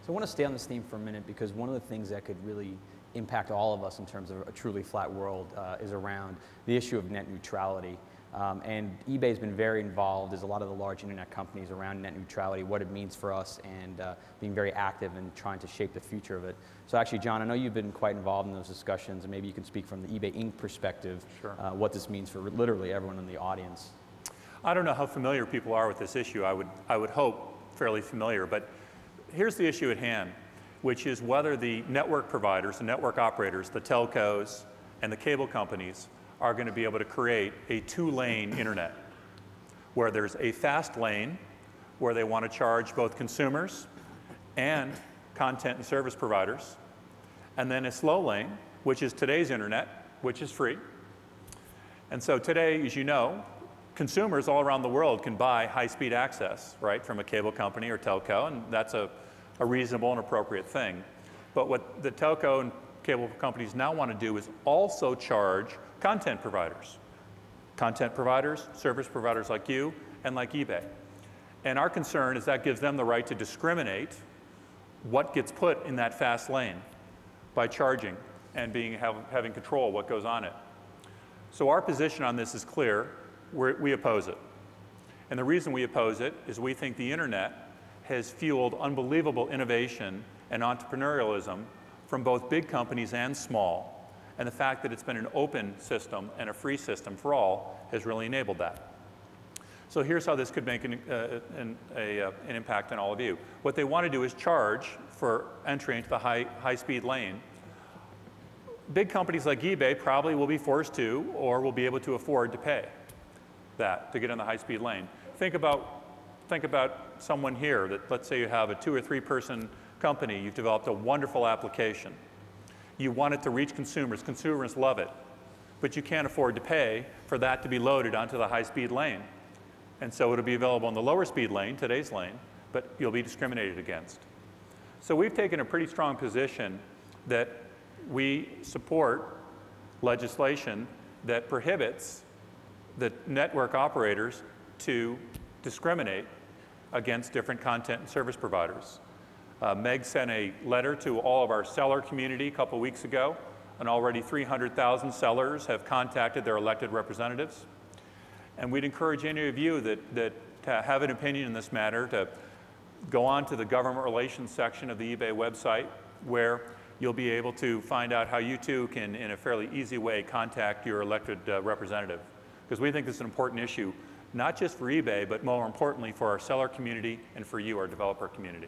So I want to stay on this theme for a minute because one of the things that could really impact all of us in terms of a truly flat world is around the issue of net neutrality. And eBay's been very involved, as a lot of the large internet companies, around net neutrality, what it means for us, and being very active in trying to shape the future of it. So actually, John, I know you've been quite involved in those discussions, and maybe you can speak from the eBay Inc. perspective, Sure. What this means for literally everyone in the audience. I don't know how familiar people are with this issue. I would hope fairly familiar, but here's the issue at hand, which is whether the network providers, the network operators, the telcos, and the cable companies are going to be able to create a two-lane internet, where there's a fast lane where they want to charge both consumers and content and service providers, and then a slow lane, which is today's internet, which is free. And so today, as you know, consumers all around the world can buy high-speed access, right, from a cable company or telco, and that's a reasonable and appropriate thing. But what the telco and cable companies now want to do is also charge content providers. Content providers, service providers like you and like eBay. And our concern is that gives them the right to discriminate what gets put in that fast lane by charging and having control of what goes on it. So our position on this is clear. We oppose it. And the reason we oppose it is we think the internet has fueled unbelievable innovation and entrepreneurialism from both big companies and small. And the fact that it's been an open system and a free system for all has really enabled that. So here's how this could make an impact on all of you. What they want to do is charge for entry into the high-speed lane. Big companies like eBay probably will be forced to, or will be able to afford to pay that to get on the high-speed lane. Think about someone here that, let's say you have a 2 or 3 person company, you've developed a wonderful application. You want it to reach consumers. Consumers love it. But you can't afford to pay for that to be loaded onto the high-speed lane. And so it'll be available on the lower speed lane, today's lane, but you'll be discriminated against. So we've taken a pretty strong position that we support legislation that prohibits the network operators to discriminate against different content and service providers. Meg sent a letter to all of our seller community a couple weeks ago, and already 300,000 sellers have contacted their elected representatives. And we'd encourage any of you that have an opinion in this matter to go on to the government relations section of the eBay website, where you'll be able to find out how you too can, in a fairly easy way, contact your elected representative. Because we think this is an important issue, not just for eBay, but more importantly for our seller community and for you, our developer community.